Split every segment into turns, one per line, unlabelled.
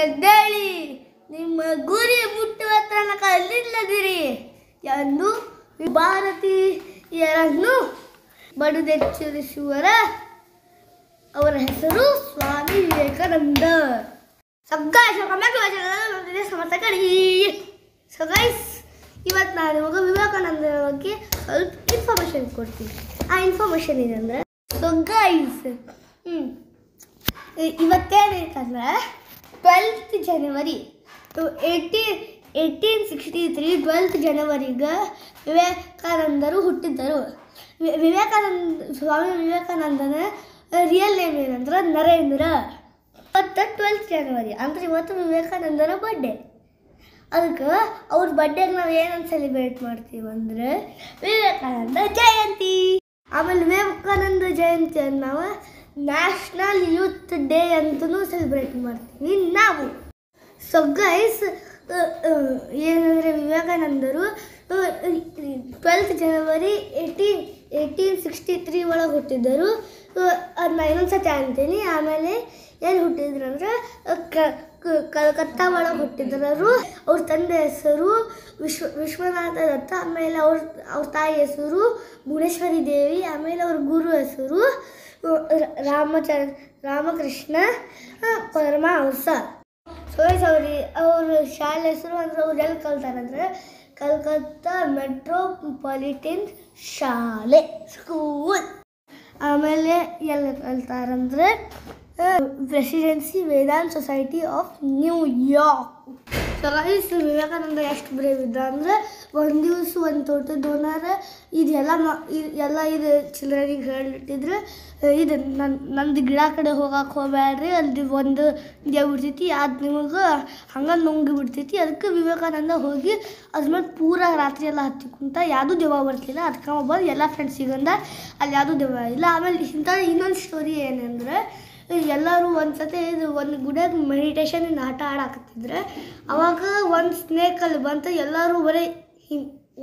ಎದ್ದೇಳಿ ನಿಮ್ಮ ಗುರಿ ಮುಟ್ಟುವ ತನಕ ನಿಲ್ಲದಿರಿ ಎಂದು ಭಾರತೀಯರನ್ನು ಬಡಿದೆಚ್ಚರಿಸುವರ ಅವರ ಹೆಸರು ಸ್ವಾಮಿ ವಿವೇಕಾನಂದ. ಇವತ್ತು ನಾನು ನಿಮಗೆ ವಿವೇಕಾನಂದರ ಬಗ್ಗೆ ಸ್ವಲ್ಪ ಇನ್ಫಾರ್ಮೇಷನ್ ಕೊಡ್ತೀನಿ. ಆ ಇನ್ಫಾರ್ಮೇಷನ್ ಏನಂದ್ರೆ ಇವತ್ತೇನೈತಂದ್ರೆ 12th ಜನವರಿ 1863 12th ಜನವರಿಗೆ ವಿವೇಕಾನಂದರು ಹುಟ್ಟಿದ್ದರು. ಸ್ವಾಮಿ ವಿವೇಕಾನಂದನ ರಿಯಲ್ ನೇಮ್ ಏನಂದ್ರೆ ನರೇಂದ್ರ. ಮತ್ತು 12th ಜನವರಿ ಅಂದರೆ ಇವತ್ತು ವಿವೇಕಾನಂದರ ಬರ್ಡೇ. ಅದಕ್ಕೆ ಅವ್ರ ಬರ್ಡೇಗೆ ನಾವು ಏನಂತ ಸೆಲೆಬ್ರೇಟ್ ಮಾಡ್ತೀವಿ ಅಂದರೆ ವಿವೇಕಾನಂದ ಜಯಂತಿ. ಆಮೇಲೆ ವಿವೇಕಾನಂದ ಜಯಂತಿಯನ್ನು ನಾವು ನ್ಯಾಷನಲ್ ಯೂತ್ ಡೇ ಅಂತಲೂ ಸೆಲೆಬ್ರೇಟ್ ಮಾಡ್ತೀವಿ ನಾವು. ಸೊ ಗೈಸ್, ಏನಂದರೆ ವಿವೇಕಾನಂದರು 12th ಜನವರಿ 1863 ಒಳಗೆ ಹುಟ್ಟಿದ್ದರು. ಅದನ್ನ ಇನ್ನೊಂದು ಸತಿ ಅಂತೀನಿ. ಆಮೇಲೆ ಏನು ಹುಟ್ಟಿದ್ರು ಅಂದರೆ ಕಲ್ಕತ್ತಾ ಒಳಗೆ ಹುಟ್ಟಿದ್ರು. ಅವ್ರ ತಂದೆ ಹೆಸರು ವಿಶ್ವನಾಥ ದತ್ತ. ಆಮೇಲೆ ಅವ್ರ ತಾಯಿ ಹೆಸರು ಭುವನೇಶ್ವರಿ ದೇವಿ. ಆಮೇಲೆ ಅವ್ರ ಗುರು ಹೆಸರು ರಾಮಕೃಷ್ಣ ಪರಮಹಂಸ. ಅವ್ರ ಶಾಲೆ ಹೆಸರು ಅಂದರೆ ಅವ್ರು ಎಲ್ಲಿ ಕಲ್ತಾರಂದ್ರೆ ಕಲ್ಕತ್ತಾ ಮೆಟ್ರೋಪಾಲಿಟನ್ ಶಾಲೆ ಸ್ಕೂಲ್. ಆಮೇಲೆ ಎಲ್ಲಿ ಕಲ್ತಾರಂದ್ರೆ presidency Vedanta society of New York. So Vivekananda ಎಷ್ಟು ಬ್ರೇವ್ ಇದ್ದ ಅಂದರೆ ಒಂದು ದಿವಸ ಒಂದು ತೋಟದ ಓನರ್ ಇದೆಲ್ಲ ಇದು ಚಿಲ್ಡ್ರನಿಗೆ ಹೇಳಿಟ್ಟಿದ್ರೆ ಇದು ನಂದು ಗಿಡ ಕಡೆ ಹೋಗಕ್ಕೆ ಹೋಗ್ಬೇಡ್ರಿ, ಅಲ್ಲಿ ಒಂದು ದೇವ್ ಬಿಡ್ತೈತಿ, ಅದು ನಿಮಗೆ ಹಂಗೆ ನುಂಗಿ ಬಿಡ್ತೈತಿ. ಅದಕ್ಕೆ ವಿವೇಕಾನಂದ ಹೋಗಿ ಅದ್ಮೇಲೆ ಪೂರ ರಾತ್ರಿ ಎಲ್ಲ ಹತ್ತಿ ಕುಂತ ಯಾವುದೂ ದೆವ್ವ ಬರ್ತಿಲ್ಲ. ಅದಕ್ಕೆ ಬಂದು ಎಲ್ಲ ಫ್ರೆಂಡ್ಸಿಗಂದ ಅಲ್ಲಿ ಯಾವುದೂ ದೆವ್ವ ಇಲ್ಲ. ಆಮೇಲೆ ಇಂಥ ಇನ್ನೊಂದು ಸ್ಟೋರಿ ಏನಂದ್ರೆ ಎಲ್ಲರೂ ಒಂದು ಸತಿ ಒಂದು ಗುಡಿಯಾಗ ಮೆಡಿಟೇಷನ್ ಆಟ ಆಡಾಕತ್ತಿದ್ರೆ ಅವಾಗ ಒಂದು ಸ್ನೇಕಲ್ಲಿ ಬಂತು. ಎಲ್ಲರೂ ಬರೀ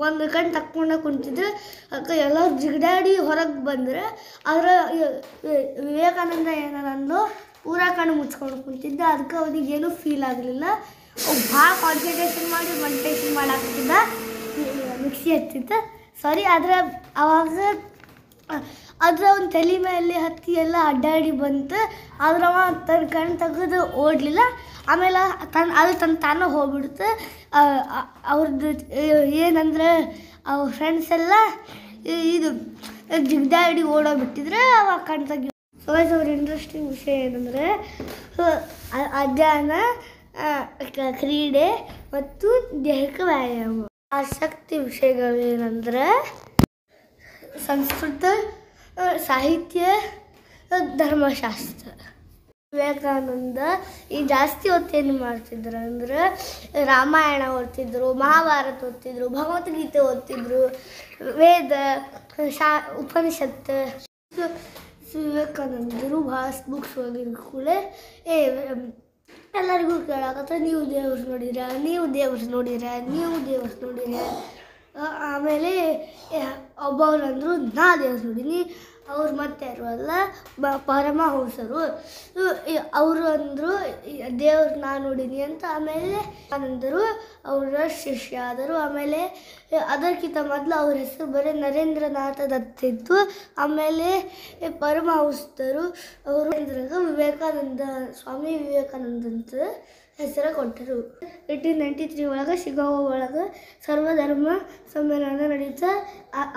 ಒಂದು ಕಣ್ಣು ತಕ್ಕೊಂಡು ಕುಂತಿದ್ರೆ ಅದಕ್ಕೆ ಎಲ್ಲರೂ ಜಿಗಡಾಡಿ ಹೊರಗೆ ಬಂದರೆ ಆದರೆ ವಿವೇಕಾನಂದ ಏನಂದು ಪೂರಾ ಕಣ್ಣು ಮುಚ್ಕೊಂಡು ಕುಂತಿದ್ದ. ಅದಕ್ಕೆ ಅವನಿಗೇನು ಫೀಲ್ ಆಗಲಿಲ್ಲ. ಅವು ಭಾಳ ಕಾನ್ಸಂಟ್ರೇಷನ್ ಮಾಡಿ ಮೆಡಿಟೇಷನ್ ಮಾಡಾಕತ್ತಿದ್ದ. ಮಿಕ್ಸಿ ಹತ್ತಿತ್ತು ಆದರೆ ಅವಾಗ ಒಂದು ತಲೆ ಮೇಲೆ ಹತ್ತಿ ಎಲ್ಲ ಅಡ್ಡಾಡಿ ಬಂತು. ಆದ್ರೆ ಅವ ತನ್ನ ಕಣ್ಣು ತೆಗೆದು ಓಡಲಿಲ್ಲ. ಆಮೇಲೆ ಅದು ತಾನೇ ಹೋಗ್ಬಿಡ್ತು. ಅವ್ರದ್ದು ಏನಂದ್ರೆ ಅವ್ರ ಫ್ರೆಂಡ್ಸ್ ಎಲ್ಲ ಇದು ಜಿಗ್ದಾಡಿ ಓಡೋಗ್ಬಿಟ್ಟಿದ್ರೆ ಅವಾಗ ಕಣ್ಣು ತೆಗಿ. ಅವ್ರ ಇಂಟ್ರೆಸ್ಟಿಂಗ್ ವಿಷಯ ಏನಂದರೆ ಅಧ್ಯಯನ, ಕ್ರೀಡೆ ಮತ್ತು ದೇಹಕ್ಕೆ ವ್ಯಾಯಾಮ. ಆಸಕ್ತಿ ವಿಷಯಗಳು ಏನಂದರೆ ಸಂಸ್ಕೃತ, ಸಾಹಿತ್ಯ, ಧರ್ಮಶಾಸ್ತ್ರ. ವಿವೇಕಾನಂದ ಈ ಜಾಸ್ತಿ ಹೊತ್ತೇನು ಮಾಡ್ತಿದ್ರು ಅಂದರೆ ರಾಮಾಯಣ ಓದ್ತಿದ್ರು, ಮಹಾಭಾರತ ಓದ್ತಿದ್ರು, ಭಗವದ್ಗೀತೆ ಓದ್ತಿದ್ರು, ವೇದ, ಉಪನಿಷತ್ತು. ವಿವೇಕಾನಂದರು ಭಾಳ ಬುಕ್ಸ್ ಓದಿದ ಕೂಡ ಎಲ್ಲರಿಗೂ ಕೇಳಾಕತ್ತ ನೀವು ದೇವ್ರು ನೋಡಿರ. ಆಮೇಲೆ ಒಬ್ಬವ್ರು ಅಂದರು ನಾ ದೇವ್ರು ನೋಡೀನಿ. ಅವ್ರು ಮತ್ತೆ ಯಾರು ಅಲ್ಲ, ಪರಮಹಂಸರು. ಅವರು ಅಂದರು ದೇವ್ರು ನಾ ನೋಡೀನಿ ಅಂತ. ಆಮೇಲೆ ಆನಂದರು ಅವರ ಶಿಷ್ಯ ಆದರು. ಆಮೇಲೆ ಅದಕ್ಕಿಂತ ಮೊದಲು ಅವ್ರ ಹೆಸರು ಬರೀ ನರೇಂದ್ರನಾಥ ದತ್ತ ಇತ್ತು. ಆಮೇಲೆ ಪರಮಹಂಸರು ಅವರು ಸ್ವಾಮಿ ವಿವೇಕಾನಂದ ಅಂತ ಹೆಸರು ಕೊಟ್ಟರು. 1893 ಒಳಗೆ ಶಿಕಾಗೋ ಒಳಗೆ ಸರ್ವಧರ್ಮ ಸಮ್ಮೇಳನ ನಡೀತಾ.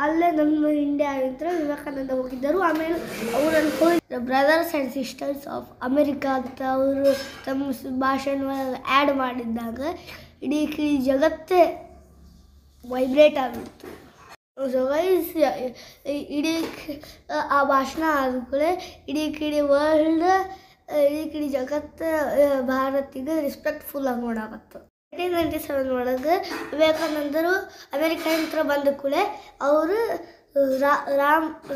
ಅಲ್ಲೇ ನಮ್ಮ ಇಂಡಿಯಾ ಆಗಿದ್ರೆ ವಿವೇಕಾನಂದ ಹೋಗಿದ್ದರು. ಆಮೇಲೆ ಅವರಲ್ಲಿ ಹೋಗಿ brothers and sisters of America ಅಂತ ಅವರು ತಮ್ಮ ಭಾಷಣ ಆ್ಯಡ್ ಮಾಡಿದ್ದಾಗ ಇಡೀ ಜಗತ್ತೇ ವೈಬ್ರೇಟ್ ಆಗಿಬಿಡ್ತು. ಸೊ ಗೈಸ್, ಇಡೀ ಆ ಭಾಷಣ ಆದಕೂಳೆ ಇಡೀ ವರ್ಲ್ಡ್, ಇಡೀ ಜಗತ್ತು ಭಾರತಿಗೆ ರೆಸ್ಪೆಕ್ಟ್ಫುಲ್ ಆಗಿ ನೋಡಾಕತ್ತು. 1897 ಒಳಗೆ ವಿವೇಕಾನಂದರು ಅಮೆರಿಕಾ ಬಂದ ಕೂಡಲೇ ಅವರು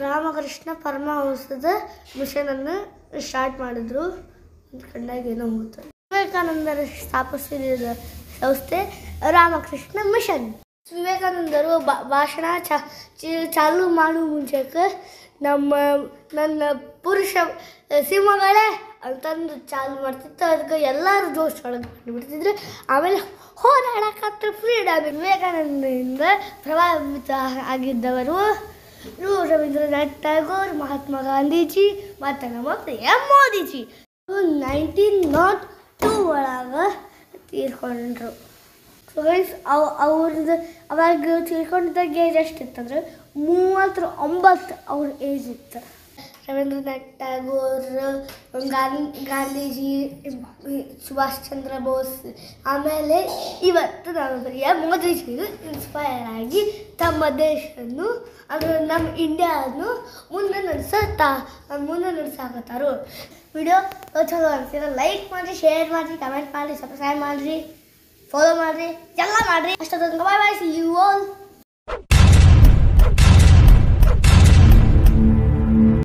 ರಾಮಕೃಷ್ಣ ಪರಮಹಂಸದ ಮಿಷನನ್ನು ಸ್ಟಾರ್ಟ್ ಮಾಡಿದ್ರು. ಕಂಡಾಗ ಏನೋ ಹೋಗ್ತು. ವಿವೇಕಾನಂದರ ಸ್ಥಾಪಿಸಿದ ಸಂಸ್ಥೆ ರಾಮಕೃಷ್ಣ ಮಿಷನ್. ವಿವೇಕಾನಂದರು ಭಾಷಣ ಚಾಲು ಮಾಡುವ ಮುಂಚೆಗೆ ನನ್ನ ಪುರುಷ ಸಿಂಹಗಳೇ ಅಂತಂದು ಚಾಲು ಮಾಡ್ತಿತ್ತು. ಅದಕ್ಕೆ ಎಲ್ಲರೂ ಜೋಶ್ ಒಳಗೆ ಬಂದುಬಿಡ್ತಿದ್ರು. ಆಮೇಲೆ ಹೋರಾಡಕತ್ರ ಫ್ರೀಡಮ್ ವಿವೇಕಾನಂದರಿಂದ ಪ್ರಭಾವಿತ ಆಗಿದ್ದವರು ರವೀಂದ್ರನಾಥ್ ಟ್ಯಾಗೋರ್, ಮಹಾತ್ಮ ಗಾಂಧೀಜಿ ಮತ್ತು ನಮ್ಮ ಪ್ರಿಯ ಮೋದಿಜಿ. 1902 ಒಳಗೆ ತೀರ್ಕೊಂಡ್ರು. ಸೊ ಗೈಸ್ ಅವ್ರದ್ದು ಅವಾಗ ತೀರ್ಕೊಂಡಿದ್ದಾಗ ಏಜ್ ಎಷ್ಟಿತ್ತಂದ್ರೆ 39 ಅವ್ರ ಏಜ್ ಇತ್ತು. ರವೀಂದ್ರನಾಥ್ ಟ್ಯಾಗೋರ್, ಗಾಂಧೀಜಿ, ಸುಭಾಷ್ ಚಂದ್ರ ಬೋಸ್, ಆಮೇಲೆ ಇವತ್ತು ನಮ್ಮ ಪ್ರಿಯ ಮೋದಿಜಿಗೂ ಇನ್ಸ್ಪೈರ್ ಆಗಿ ತಮ್ಮ ದೇಶವನ್ನು ಅಂದರೆ ನಮ್ಮ ಇಂಡಿಯಾವನ್ನು ಮುಂದೆ ನಡೆಸಾಕತ್ತಾರು. ವಿಡಿಯೋ ಚಲೋ ಅನಿಸಿದ್ರೆ ಲೈಕ್ ಮಾಡಿರಿ, ಶೇರ್ ಮಾಡಿರಿ, ಕಮೆಂಟ್ ಮಾಡಿರಿ, ಸಬ್ಸ್ಕ್ರೈಬ್ ಮಾಡಿರಿ, ಫಾಲೋ ಮಾಡಿರಿ, ಎಲ್ಲ ಮಾಡಿರಿ. ಅಷ್ಟೊಂದು ಬಾಯ್ ಬಾಯ್, ಸಿ ಯು ಆಲ್.